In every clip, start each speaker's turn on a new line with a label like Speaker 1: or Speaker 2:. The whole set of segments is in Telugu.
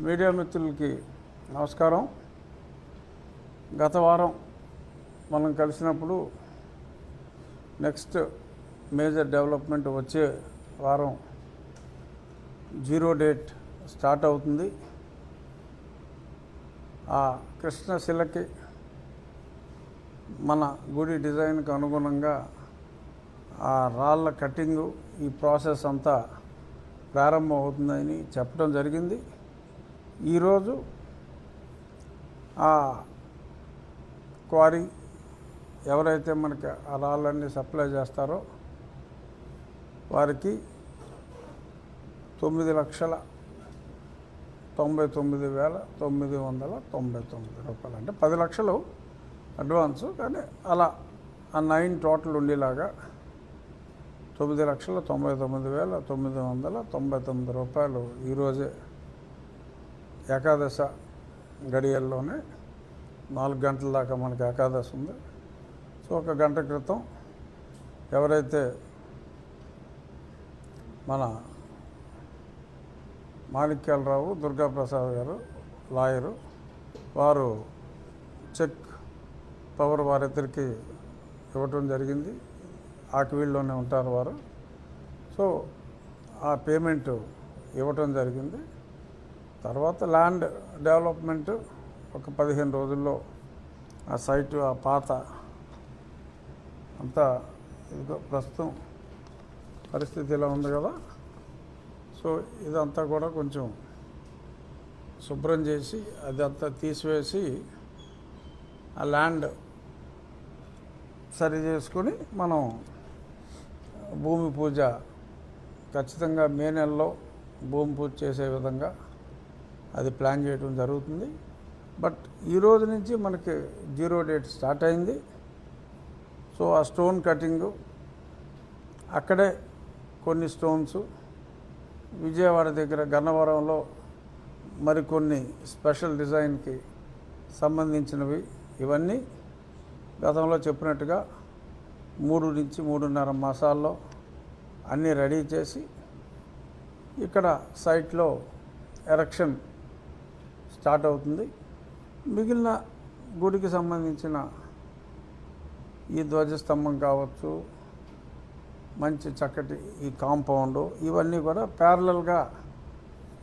Speaker 1: మీడియా మిత్రులకి నమస్కారం. గత వారం మనం కలిసినప్పుడు నెక్స్ట్ మేజర్ డెవలప్మెంట్ వచ్చే వారం జీరో డేట్ స్టార్ట్ అవుతుంది. ఆ కృష్ణశిలకి మన గుడి డిజైన్కి అనుగుణంగా ఆ రాళ్ళ కటింగు ఈ ప్రాసెస్ అంతా ప్రారంభం అవుతుందని చెప్పడం జరిగింది. ఈరోజు ఆ క్వారీ ఎవరైతే మనకి ఆ రాళ్ళన్నీ సప్లై చేస్తారో వారికి 9,99,999 రూపాయలు, అంటే 10 లక్షలు అడ్వాన్సు, కానీ అలా ఆ 9 టోటల్ ఉండేలాగా 9,99,999 రూపాయలు ఈరోజే ఏకాదశ గడియల్లోనే 4 గంటల దాకా మనకి ఏకాదశి ఉంది. సో 1 గంట క్రితం ఎవరైతే మన మాణిక్యాలరావు దుర్గాప్రసాద్ గారు లాయరు, వారు చెక్ పవర్ వారిద్దరికి ఇవ్వటం జరిగింది. ఆకివీళ్ళలోనే ఉంటారు వారు. సో ఆ పేమెంట్ ఇవ్వటం జరిగింది. తర్వాత ల్యాండ్ డెవలప్మెంట్ ఒక 15 రోజుల్లో ఆ సైటు, ఆ పాత అంతా ఇదిగో ప్రస్తుతం పరిస్థితి ఇలా ఉంది కదా. సో ఇదంతా కూడా కొంచెం శుభ్రం చేసి అదంతా తీసివేసి ఆ ల్యాండ్ సరి చేసుకొని మనం భూమి పూజ ఖచ్చితంగా మే నెలలో భూమి పూజ చేసే విధంగా అది ప్లాన్ చేయడం జరుగుతుంది. బట్ ఈరోజు నుంచి మనకి జీరో డేట్ స్టార్ట్ అయింది. సో ఆ స్టోన్ కటింగు అక్కడే కొన్ని స్టోన్స్, విజయవాడ దగ్గర గన్నవరంలో మరికొన్ని స్పెషల్ డిజైన్కి సంబంధించినవి, ఇవన్నీ గతంలో చెప్పినట్టుగా 3 నుంచి 3.5 మాసాల్లో అన్నీ రెడీ చేసి ఇక్కడ సైట్లో ఎరెక్షన్ స్టార్ట్ అవుతుంది. మిగిలిన గుడికి సంబంధించిన ఈ ధ్వజస్తంభం కావచ్చు, మంచి చక్కటి ఈ కాంపౌండు, ఇవన్నీ కూడా ప్యారలల్గా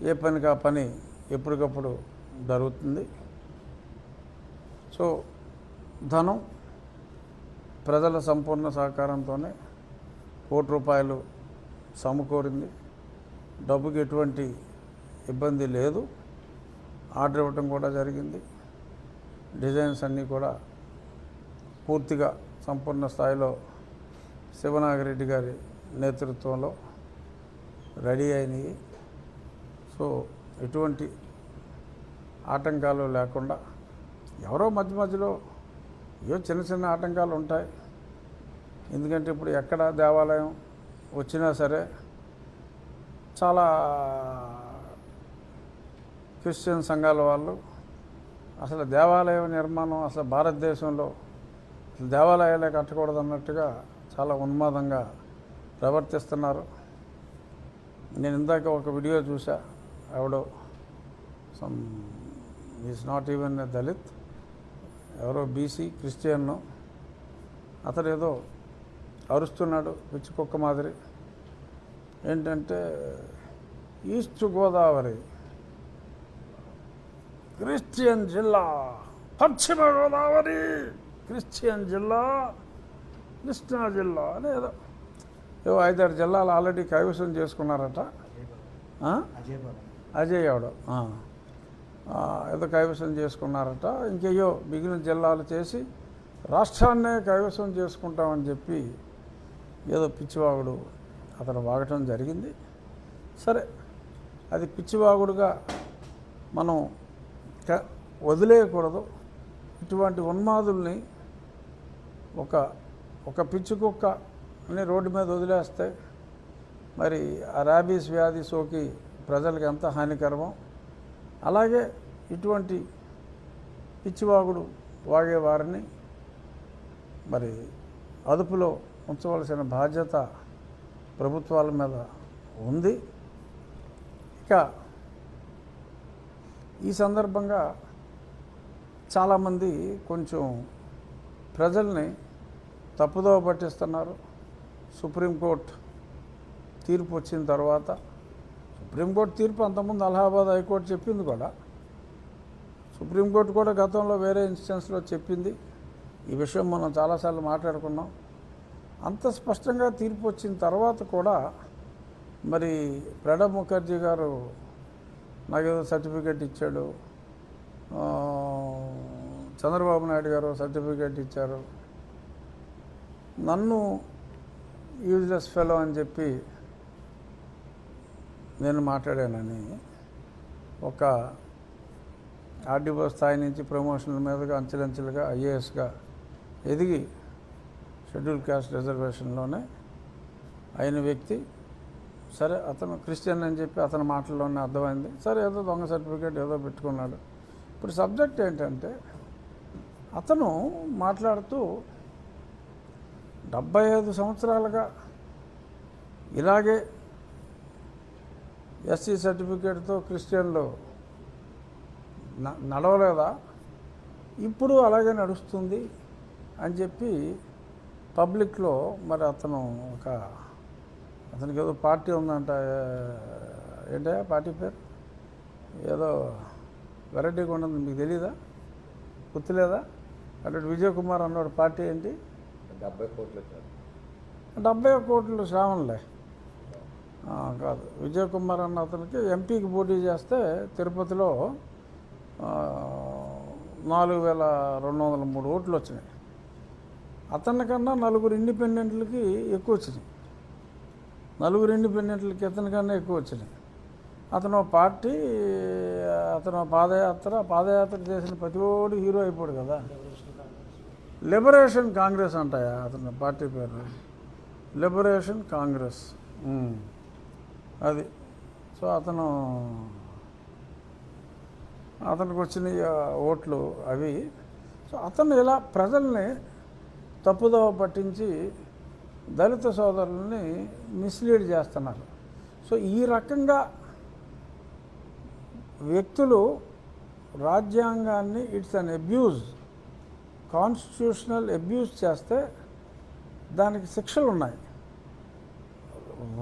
Speaker 1: ఏ పనికి ఆ పని ఎప్పటికప్పుడు జరుగుతుంది. సో ధనం ప్రజల సంపూర్ణ సహకారంతోనే ₹1 సమకూరింది. డబ్బుకి ఎటువంటి ఇబ్బంది లేదు. ఆర్డర్ ఇవ్వటం కూడా జరిగింది. డిజైన్స్ అన్నీ కూడా పూర్తిగా సంపూర్ణ స్థాయిలో శివనాగిరెడ్డి గారి నేతృత్వంలో రెడీ అయినాయి. సో ఎటువంటి ఆటంకాలు లేకుండా, ఎవరో మధ్యలో ఏవో చిన్న చిన్న ఆటంకాలు ఉంటాయి. ఎందుకంటే ఇప్పుడు ఎక్కడ దేవాలయం వచ్చినా సరే చాలా క్రిస్టియన్ సంఘాల వాళ్ళు అసలు దేవాలయం నిర్మాణం అసలు భారతదేశంలో దేవాలయాలే కట్టకూడదు అన్నట్టుగా చాలా ఉన్మాదంగా ప్రవర్తిస్తున్నారు. నేను ఇందాక ఒక వీడియో చూసా. ఎవడో some is not even a Dalit, ఎవరో బీసీ క్రిస్టియన్ను, అతడు ఏదో అరుస్తున్నాడు పిచ్చి కుక్క మాదిరి. ఏంటంటే ఈస్ట్ గోదావరి క్రిస్టియన్ జిల్లా, పశ్చిమ గోదావరి క్రిస్టియన్ జిల్లా, కృష్ణా జిల్లా అని ఏదో 5-6 జిల్లాలు ఆల్రెడీ కైవసం చేసుకున్నారట. అజయ్ ఎవడో ఏదో కైవసం చేసుకున్నారట. ఇంకేయో మిగిలిన జిల్లాలు చేసి రాష్ట్రాన్నే కైవసం చేసుకుంటామని చెప్పి ఏదో పిచ్చివాగుడు అతను వాగటం జరిగింది. సరే, అది పిచ్చివాగుడుగా మనం వదిలేయకూడదు. ఇటువంటి ఉన్మాదుల్ని ఒక పిచ్చి కుక్క అని రోడ్డు మీద వదిలేస్తే మరి ఆ ర్యాబీస్ వ్యాధి సోకి ప్రజలకు ఎంత హానికరమో, అలాగే ఇటువంటి పిచ్చివాగుడు వాగే వారిని మరి అదుపులో ఉంచవలసిన బాధ్యత ప్రభుత్వాల మీద ఉంది. ఇక ఈ సందర్భంగా చాలామంది కొంచెం ప్రజల్ని తప్పుదోవ పట్టిస్తున్నారు. సుప్రీంకోర్టు తీర్పు వచ్చిన తర్వాత, సుప్రీంకోర్టు తీర్పు అంతకుముందు అలహాబాద్ హైకోర్టు చెప్పింది కూడా, సుప్రీంకోర్టు కూడా గతంలో వేరే ఇన్స్టెన్స్లో చెప్పింది. ఈ విషయం మనం చాలాసార్లు మాట్లాడుకున్నాం. అంత స్పష్టంగా తీర్పు వచ్చిన తర్వాత కూడా మరి ప్రణబ్ ముఖర్జీ గారు నాకేదో సర్టిఫికేట్ ఇచ్చాడు, చంద్రబాబు నాయుడు గారు సర్టిఫికేట్ ఇచ్చారు, నన్ను యూజ్లెస్ ఫెలో అని చెప్పి నేను మాట్లాడానని ఒక ఆర్డీఓ స్థాయి నుంచి ప్రమోషన్ల మీదుగా అంచెలంచెలుగా ఐఏఎస్గా ఎదిగి షెడ్యూల్ క్యాస్ట్ రిజర్వేషన్లోనే అయిన వ్యక్తి. సరే, అతను క్రిస్టియన్ అని చెప్పి అతని మాటల్లోనే అర్థమైంది. సరే, ఏదో దొంగ సర్టిఫికేట్ ఏదో పెట్టుకున్నాడు. ఇప్పుడు సబ్జెక్ట్ ఏంటంటే, అతను మాట్లాడుతూ 75 సంవత్సరాలుగా ఇలాగే ఎస్సీ సర్టిఫికేట్తో క్రిస్టియన్లు నడవలేదా, ఇప్పుడు అలాగే నడుస్తుంది అని చెప్పి పబ్లిక్లో మరి అతనికి ఏదో పార్టీ ఉందంట, ఏంటో పార్టీ పేరు ఏదో వెరైటీగా ఉండదు, మీకు తెలీదా, గుర్తులేదా? అటు విజయ్ కుమార్ అన్నాడు పార్టీ ఏంటి, 70 కోట్లు శ్రావణ్లే కాదు, విజయ్ కుమార్ అన్న అతనికి ఎంపీకి పోటీ చేస్తే తిరుపతిలో 4203 ఓట్లు వచ్చినాయి. అతని కన్నా 4 ఇండిపెండెంట్లకి ఎక్కువ వచ్చినాయి, 4 ఇండిపెండెంట్లకి అతనికన్నా ఎక్కువ వచ్చినాయి. అతను పార్టీ, అతను పాదయాత్ర చేసిన ప్రతివాడు హీరో అయిపోడు కదా. లిబరేషన్ కాంగ్రెస్ అంటాయా అతని పార్టీ పేరు, లిబరేషన్ కాంగ్రెస్, అది. సో అతనికి వచ్చిన ఓట్లు అవి. సో అతను ఇలా ప్రజల్ని తప్పుదోవ పట్టించి దళిత సోదరుల్ని మిస్లీడ్ చేస్తున్నారు. సో ఈ రకంగా వ్యక్తులు రాజ్యాంగాన్ని it's an abuse, constitutional abuse చేస్తే దానికి శిక్షలు ఉన్నాయి.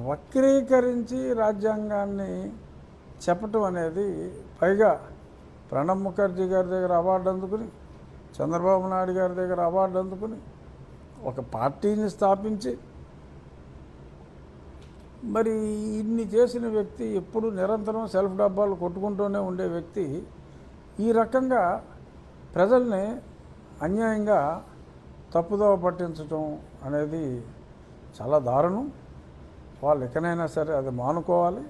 Speaker 1: వక్రీకరించి రాజ్యాంగాన్ని చెప్పటం అనేది, పైగా ప్రణబ్ ముఖర్జీ గారి దగ్గర అవార్డు అందుకుని, చంద్రబాబు నాయుడు గారి దగ్గర అవార్డు అందుకుని, ఒక పార్టీని స్థాపించి మరి ఇన్ని చేసిన వ్యక్తి, ఎప్పుడు నిరంతరం సెల్ఫ్ డబ్బాలు కొట్టుకుంటూనే ఉండే వ్యక్తి ఈ రకంగా ప్రజల్ని అన్యాయంగా తప్పుదోవ పట్టించడం అనేది చాలా దారుణం. వాళ్ళు ఎక్కడైనా సరే అది మానుకోవాలి.